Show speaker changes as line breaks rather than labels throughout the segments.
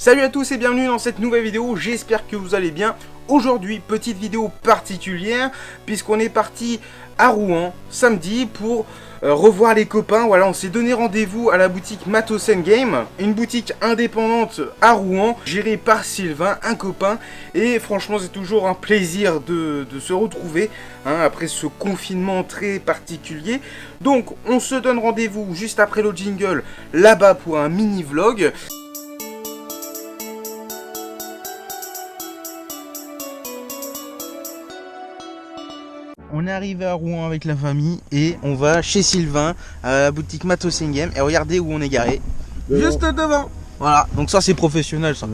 Salut à tous et bienvenue dans cette nouvelle vidéo, j'espère que vous allez bien. Aujourd'hui, petite vidéo particulière, puisqu'on est parti à Rouen samedi pour revoir les copains. Voilà, on s'est donné rendez-vous à la boutique Matos Game, une boutique indépendante à Rouen, gérée par Sylvain, un copain. Et franchement, c'est toujours un plaisir de se retrouver après ce confinement très particulier. Donc, on se donne rendez-vous juste après le jingle là-bas pour un mini-vlog. On est arrivé à Rouen avec la famille et on va chez Sylvain à la boutique Matos Game et regardez où on est garé. Juste devant. Voilà, donc ça c'est professionnel ça.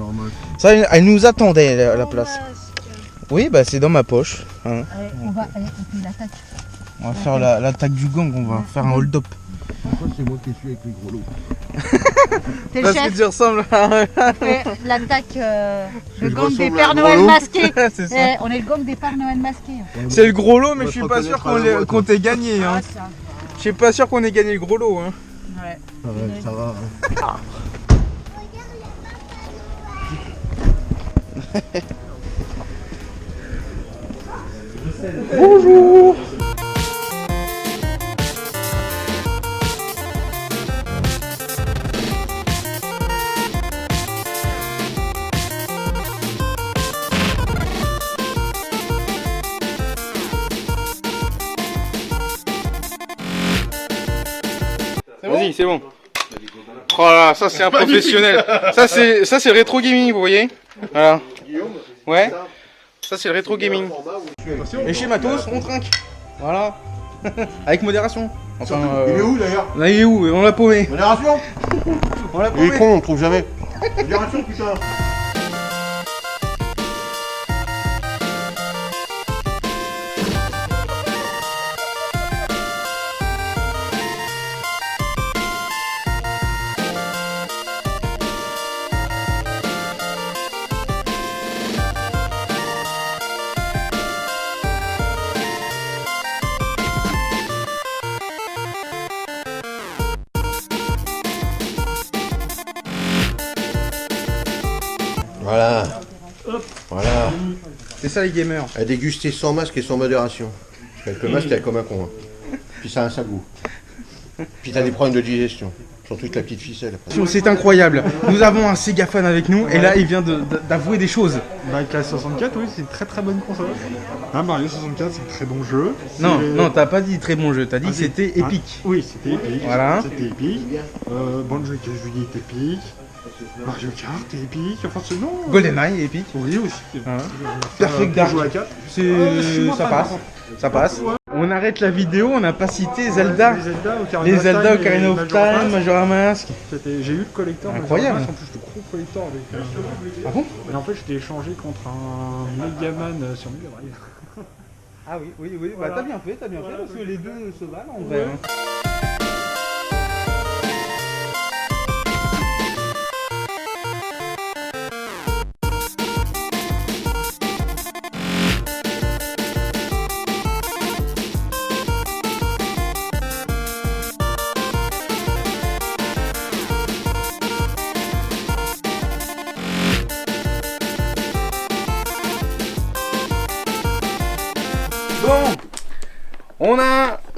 Ça elle nous attendait à la place. Oui bah c'est dans ma poche. Hein.
Allez, on va l'attaque.
On va faire l'attaque du gang, on va faire un hold-up.
Pourquoi c'est moi qui suis avec les gros lots?
T'es le
Parce
chef.
que tu ressembles à...
L'attaque, le
Je
gang des
ressemble à
Pères
un
Noël
gros lot.
masqués.
C'est ça.
On est le gang des Pères Noël masqués.
C'est le gros lot mais
On
je suis
va
pas
se
sûr
reconnaître
qu'on t'ait gagné. Hein.
Ah, ça.
Je suis pas sûr qu'on ait gagné le gros lot. Hein.
Ouais.
Ouais, ça va. Hein.
Bonjour. Vas-y, c'est bon. Oh là, ça c'est un professionnel. Ça c'est le rétro gaming, vous voyez. Voilà. Ouais. Ça c'est le rétro gaming. Et chez Matos, on trinque. Voilà. Avec modération. Enfin,
Il est où d'ailleurs?
là il est où? On l'a paumé.
Modération.
On l'a
Il est
paumé.
con, on le trouve jamais. Modération putain. Voilà. Voilà.
C'est ça les gamers.
À déguster sans masque et sans modération. Parce qu'avec le masque, t'es comme un con. Hein. Puis ça a un sale goût. Puis t'as des problèmes de digestion. Surtout avec la petite ficelle. Après.
C'est incroyable. Nous avons un Sega fan avec nous et là il vient d'avouer des choses.
Bah, avec la 64, oui, c'est une très très bonne console. Hein, Mario 64, c'est un très bon jeu.
Non,
C'est-
non, t'as pas dit très bon jeu, t'as dit
Ah,
que c'était
hein,
épique.
Oui, c'était épique.
Voilà.
C'était épique. Banjo et Kazooie est épique. Mario Kart est épique. Enfin, c'est non.
GoldenEye épique.
Oui, aussi.
Hein. Perfect
Pour
Dark.
jouer à 4.
C'est
suis
ça
moins
passe.
fan.
Ça passe. On arrête la vidéo, on n'a pas cité Zelda.
Les Zelda,
Ocarina of Time, Majora's Mask.
J'ai eu le collector.
Incroyable.
Majora's Mask, en plus, le gros collector avec.
Ah bon?
Et en fait, je l'ai échangé contre un Megaman sur Mega Drive.
Ah oui, oui, oui.
Voilà.
Bah, t'as bien fait
Voilà,
parce que les deux se valent en
vrai,
vrai.
hein.
Bon,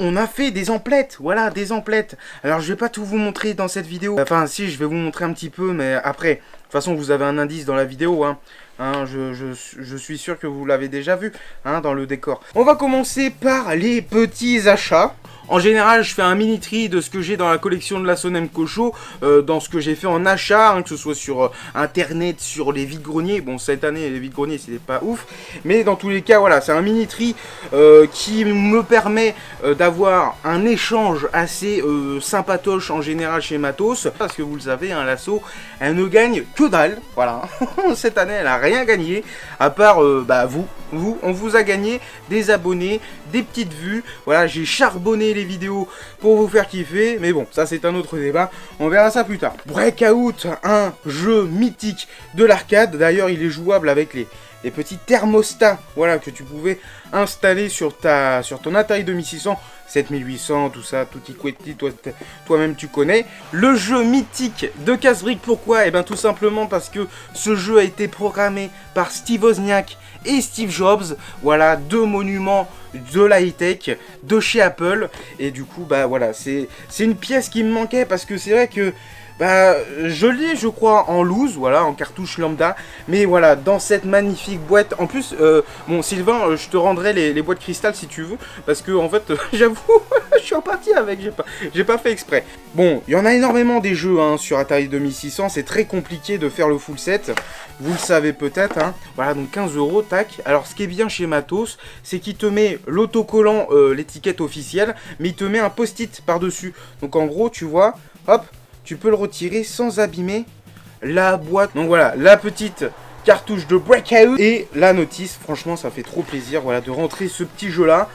on a fait des emplettes, voilà, des emplettes. Alors je vais pas tout vous montrer dans cette vidéo. Enfin si, je vais vous montrer un petit peu, mais après, de toute façon vous avez un indice dans la vidéo, hein. Je suis sûr que vous l'avez déjà vu dans le décor. On va commencer par les petits achats. En général, je fais un mini tri de ce que j'ai dans la collection de la Sonem Cocho, dans ce que j'ai fait en achat, que ce soit sur internet, sur les vide-greniers. Bon, cette année, les vide-greniers, c'était pas ouf. Mais dans tous les cas, voilà, c'est un mini tri qui me permet d'avoir un échange assez sympatoche en général chez Matos. Parce que vous le savez, l'assaut, elle ne gagne que dalle. Voilà, cette année, elle a rien gagné, à part vous, on vous a gagné des abonnés, des petites vues. Voilà, j'ai charbonné les vidéos pour vous faire kiffer, mais bon, ça c'est un autre débat, on verra ça plus tard. Breakout, un jeu mythique de l'arcade, d'ailleurs il est jouable avec les petits thermostats, voilà, que tu pouvais installer sur ton Atari 2600. 7800, tout ça, tutti quetti, toi-même tu connais. Le jeu mythique de Casse-Briques, pourquoi? Eh bien tout simplement parce que ce jeu a été programmé par Steve Wozniak et Steve Jobs, voilà, deux monuments de la high-tech, de chez Apple, et du coup, bah voilà, c'est une pièce qui me manquait, parce que c'est vrai que bah, je l'ai, je crois, en loose, voilà, en cartouche lambda, mais voilà, dans cette magnifique boîte. En plus, bon, Sylvain, je te rendrai les boîtes cristal si tu veux, parce que, en fait, j'avoue, je suis reparti avec, j'ai pas fait exprès. Bon, il y en a énormément des jeux, hein, sur Atari 2600, c'est très compliqué de faire le full set, vous le savez peut-être, hein. Voilà, donc 15 €, tac. Alors, ce qui est bien chez Matos, c'est qu'il te met l'autocollant, l'étiquette officielle, mais il te met un post-it par-dessus. Donc, en gros, tu vois, hop, tu peux le retirer sans abîmer la boîte. Donc voilà, la petite cartouche de Breakout et la notice. Franchement, ça fait trop plaisir, voilà, de rentrer ce petit jeu-là,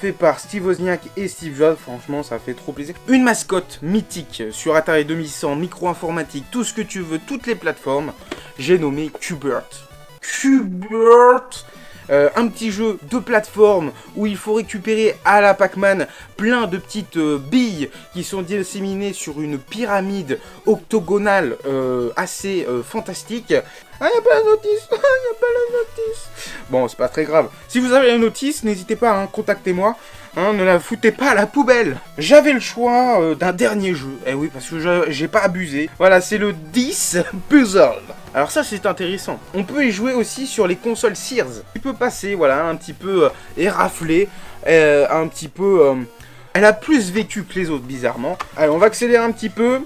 fait par Steve Wozniak et Steve Jobs. Franchement, ça fait trop plaisir. Une mascotte mythique sur Atari 2600, micro-informatique, tout ce que tu veux, toutes les plateformes. J'ai nommé Q*bert. Q*bert, un petit jeu de plateforme où il faut récupérer à la Pac-Man plein de petites billes qui sont disséminées sur une pyramide octogonale assez fantastique. Ah, y'a pas la notice. Ah, y'a pas la notice. Bon, c'est pas très grave. Si vous avez la notice, n'hésitez pas, hein, contactez-moi. Hein, ne la foutez pas à la poubelle. J'avais le choix d'un dernier jeu. Eh oui, parce que j'ai pas abusé. Voilà, c'est le 10 Puzzle. Alors ça, c'est intéressant. On peut y jouer aussi sur les consoles Sears. Tu peux passer, voilà, un petit peu éraflé, un petit peu... Elle a plus vécu que les autres, bizarrement. Allez, on va accélérer un petit peu.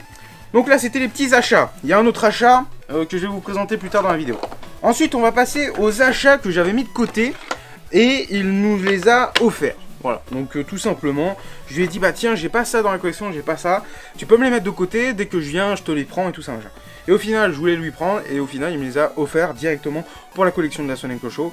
Donc là, c'était les petits achats. Il y a un autre achat que je vais vous présenter plus tard dans la vidéo. Ensuite, on va passer aux achats que j'avais mis de côté. Et il nous les a offerts. Voilà, donc tout simplement, je lui ai dit, bah tiens, j'ai pas ça dans la collection, j'ai pas ça. Tu peux me les mettre de côté, dès que je viens, je te les prends et tout ça, machin. Et au final, je voulais lui prendre, et au final, il me les a offerts directement pour la collection de la Sonenko Show.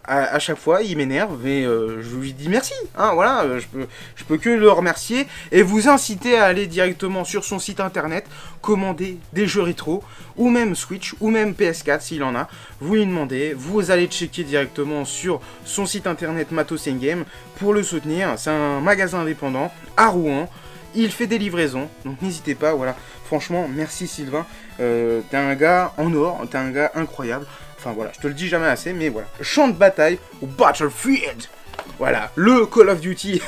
À chaque fois, il m'énerve, mais je lui dis merci, hein, voilà, je peux que le remercier, et vous inciter à aller directement sur son site internet, commander des jeux rétro, ou même Switch, ou même PS4 s'il en a, vous lui demandez, vous allez checker directement sur son site internet Matos Game pour le soutenir. C'est un magasin indépendant à Rouen, il fait des livraisons, donc n'hésitez pas, voilà, franchement, merci Sylvain, t'es un gars en or, t'es un gars incroyable. Enfin voilà, je te le dis jamais assez, mais voilà. Champ de bataille ou Battlefield. Voilà, le Call of Duty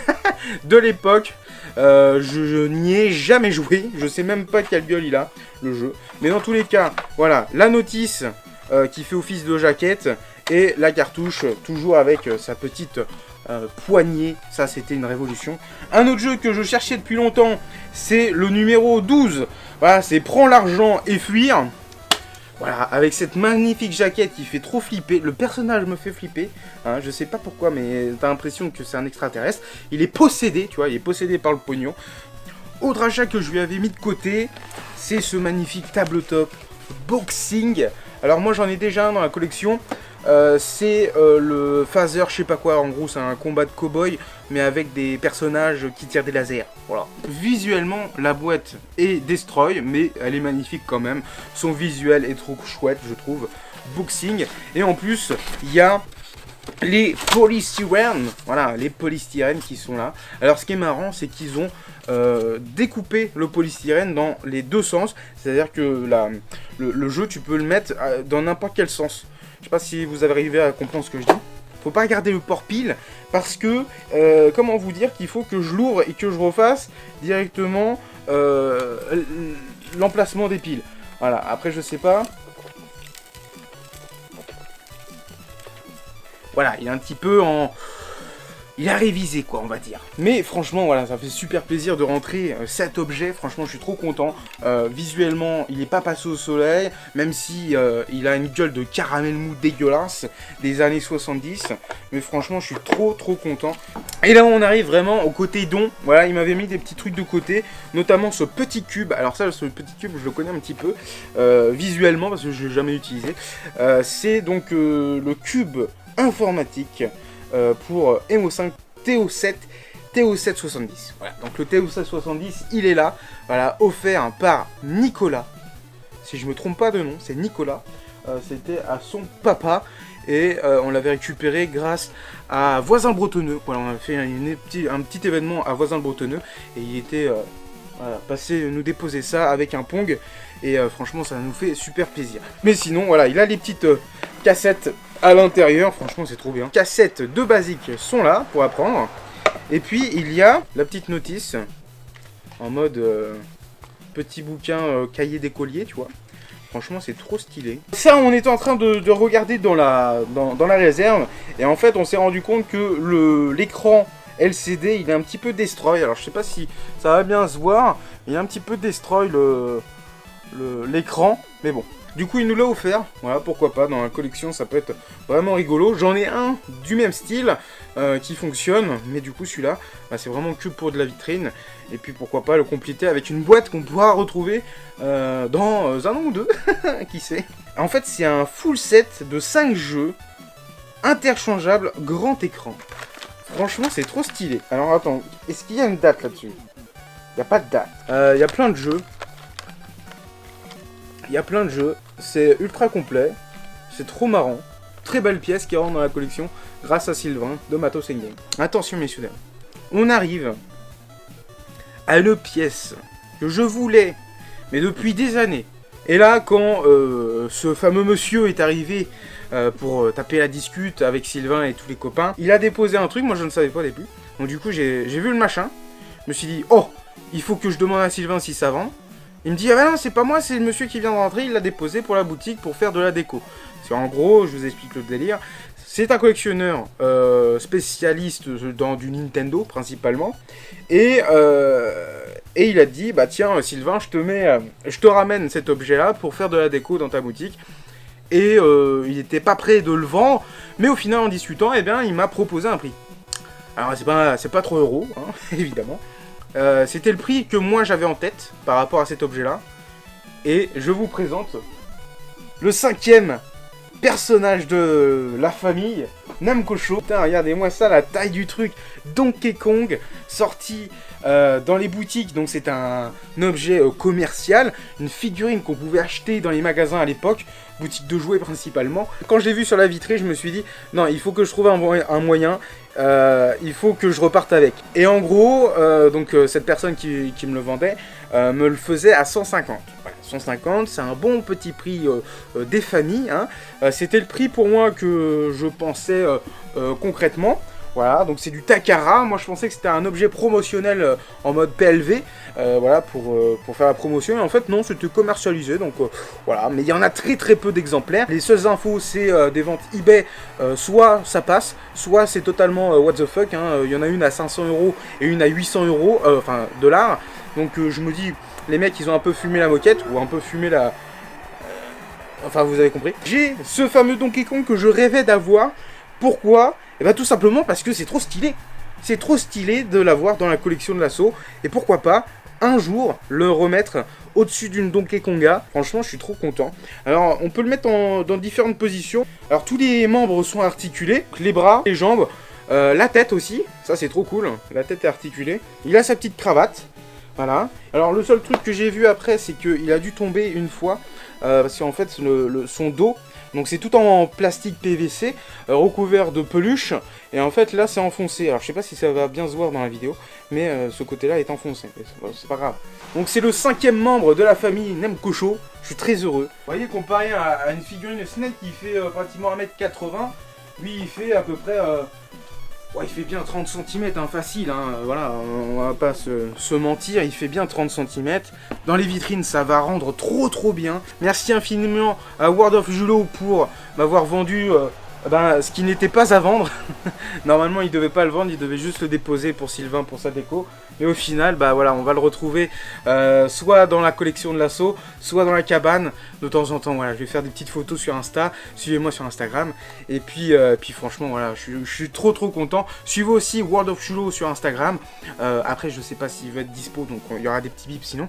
de l'époque. Je n'y ai jamais joué. Je sais même pas quelle gueule il a, le jeu. Mais dans tous les cas, voilà, la notice qui fait office de jaquette. Et la cartouche, toujours avec sa petite poignée. Ça, c'était une révolution. Un autre jeu que je cherchais depuis longtemps, c'est le numéro 12. Voilà, c'est Prends l'argent et fuir. Voilà, avec cette magnifique jaquette qui fait trop flipper. Le personnage me fait flipper. Hein, je sais pas pourquoi, mais t'as l'impression que c'est un extraterrestre. Il est possédé, tu vois, il est possédé par le pognon. Autre achat que je lui avais mis de côté, c'est ce magnifique tabletop Boxing. Alors moi j'en ai déjà un dans la collection. C'est le phaser, je sais pas quoi, en gros c'est un combat de cow-boy mais avec des personnages qui tirent des lasers, voilà. Visuellement la boîte est destroy mais elle est magnifique quand même, son visuel est trop chouette je trouve, Boxing, et en plus il y a les polystyrènes, voilà, les polystyrènes qui sont là. Alors ce qui est marrant c'est qu'ils ont découpé le polystyrène dans les deux sens, c'est-à-dire que le jeu tu peux le mettre dans n'importe quel sens. Je sais pas si vous avez arrivé à comprendre ce que je dis. Faut pas garder le port pile parce que, comment vous dire, qu'il faut que je l'ouvre et que je refasse directement l'emplacement des piles. Voilà, après je sais pas. Voilà, il est un petit peu en... Il a révisé quoi on va dire. Mais franchement voilà, ça fait super plaisir de rentrer cet objet. Franchement je suis trop content. Visuellement il n'est pas passé au soleil. Même si il a une gueule de caramel mou dégueulasse des années 70. Mais franchement je suis trop content. Et là on arrive vraiment au côté don. Voilà, il m'avait mis des petits trucs de côté. Notamment ce petit cube. Alors ça, ce petit cube je le connais un petit peu visuellement parce que je ne l'ai jamais utilisé. C'est donc le cube informatique pour MO5 TO7 TO770. Voilà, donc le TO770 il est là, voilà, offert par Nicolas. Si je me trompe pas de nom, c'est Nicolas. C'était à son papa. et on l'avait récupéré grâce à Voisin Bretonneux. Voilà, on a fait un petit événement à Voisin Bretonneux et il était voilà, passé nous déposer ça avec un Pong et franchement ça nous fait super plaisir. Mais sinon voilà, il a les petites cassettes à l'intérieur, franchement c'est trop bien. Cassettes de basique sont là pour apprendre. Et puis il y a la petite notice en mode petit bouquin cahier d'écolier, tu vois. Franchement c'est trop stylé. Ça on était en train de regarder dans la réserve et en fait on s'est rendu compte que l'écran LCD il est un petit peu destroy. Alors je sais pas si ça va bien se voir, il y a un petit peu destroy l'écran, mais bon. Du coup il nous l'a offert, voilà pourquoi pas, dans la collection ça peut être vraiment rigolo. J'en ai un du même style qui fonctionne, mais du coup celui-là bah, c'est vraiment que pour de la vitrine. Et puis pourquoi pas le compléter avec une boîte qu'on pourra retrouver dans un an ou deux, qui sait. En fait c'est un full set de 5 jeux interchangeables grand écran. Franchement c'est trop stylé. Alors attends, est-ce qu'il y a une date là-dessus? Il n'y a pas de date. Il y a plein de jeux. Il y a plein de jeux, c'est ultra complet, c'est trop marrant. Très belle pièce qui rentre dans la collection grâce à Sylvain de Matos Game. Attention messieurs dames, on arrive à une pièce que je voulais, mais depuis des années. Et là, quand ce fameux monsieur est arrivé pour taper la discute avec Sylvain et tous les copains, il a déposé un truc, moi je ne savais pas au début. Donc du coup j'ai vu le machin, je me suis dit, oh, il faut que je demande à Sylvain si ça vend. Il me dit, ah bah non, c'est pas moi, c'est le monsieur qui vient de rentrer, il l'a déposé pour la boutique pour faire de la déco. C'est en gros, je vous explique le délire, c'est un collectionneur spécialiste dans du Nintendo principalement. Et il a dit, bah tiens Sylvain, je te ramène cet objet-là pour faire de la déco dans ta boutique. Et il n'était pas prêt de le vendre, mais au final en discutant, eh bien, il m'a proposé un prix. Alors c'est pas 3 €, hein, évidemment. C'était le prix que moi j'avais en tête par rapport à cet objet là. Et je vous présente le 5e personnage de la famille, Namco-Cho. Putain, regardez-moi ça, la taille du truc. Donkey Kong, sorti dans les boutiques. Donc c'est un objet commercial, une figurine qu'on pouvait acheter dans les magasins à l'époque, boutique de jouets principalement. Quand j'ai vu sur la vitrine, je me suis dit non, il faut que je trouve un moyen. Il faut que je reparte avec. Et en gros, cette personne qui me le vendait me le faisait à 150. Voilà, 150, c'est un bon petit prix des familles. Hein. C'était le prix pour moi que je pensais concrètement. Voilà, donc c'est du Takara. Moi je pensais que c'était un objet promotionnel en mode PLV, voilà, pour faire la promotion. Et en fait non, c'était commercialisé, donc voilà. Mais il y en a très peu d'exemplaires. Les seules infos c'est des ventes eBay, soit ça passe, soit c'est totalement what the fuck. Hein. Il y en a une à 500 € et une à 800 €, enfin dollars. Donc je me dis, les mecs ils ont un peu fumé la moquette, ou un peu fumé la... Enfin vous avez compris. J'ai ce fameux Donkey Kong que je rêvais d'avoir. Pourquoi ? Et bah tout simplement parce que c'est trop stylé. C'est trop stylé de l'avoir dans la collection de l'assaut. Et pourquoi pas un jour le remettre au-dessus d'une Donkey Konga. Franchement je suis trop content. Alors on peut le mettre dans différentes positions. Alors tous les membres sont articulés. Les bras, les jambes, la tête aussi. Ça c'est trop cool. La tête est articulée. Il a sa petite cravate. Voilà. Alors le seul truc que j'ai vu après c'est qu'il a dû tomber une fois. Parce qu'en fait son dos... Donc c'est tout en plastique PVC, recouvert de peluche, et en fait là c'est enfoncé. Alors je sais pas si ça va bien se voir dans la vidéo, mais ce côté-là est enfoncé, c'est pas grave. Donc c'est le 5e membre de la famille Namco-Cho, je suis très heureux. Vous voyez, comparé à une figurine Snake qui fait pratiquement 1m80, lui il fait à peu près... Ouais, il fait bien 30 cm, hein, facile, hein, voilà, on va pas se mentir, il fait bien 30 cm. Dans les vitrines, ça va rendre trop bien. Merci infiniment à World of Julo pour m'avoir vendu ce qui n'était pas à vendre. Normalement, il devait pas le vendre, il devait juste le déposer pour Sylvain, pour sa déco. Mais au final, bah voilà, on va le retrouver soit dans la collection de l'assaut, soit dans la cabane. De temps en temps, voilà, je vais faire des petites photos sur Insta. Suivez-moi sur Instagram. Et puis franchement, voilà, je suis trop content. Suivez aussi World of Julo sur Instagram. Après, je sais pas s'il va être dispo, donc il y aura des petits bips sinon.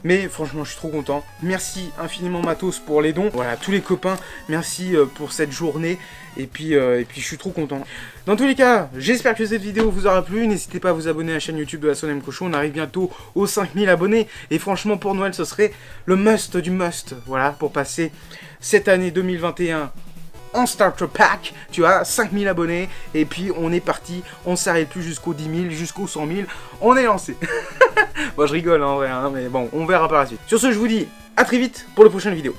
Mais franchement, je suis trop content. Merci infiniment Matos pour les dons. Voilà, tous les copains, merci pour cette journée. Et puis je suis trop content. Dans tous les cas, j'espère que cette vidéo vous aura plu. N'hésitez pas à vous abonner à la chaîne YouTube de l'assaut Namco-Cho. On arrive bientôt aux 5000 abonnés. Et franchement, pour Noël, ce serait le must du must. Voilà, pour passer cette année 2021 en starter pack, tu vois, 5000 abonnés, et puis on est parti, on s'arrête plus jusqu'aux 10 000, jusqu'aux 100 000, on est lancé. Bon, je rigole en vrai, hein, mais bon, on verra par la suite. Sur ce, je vous dis à très vite pour les prochaines vidéos.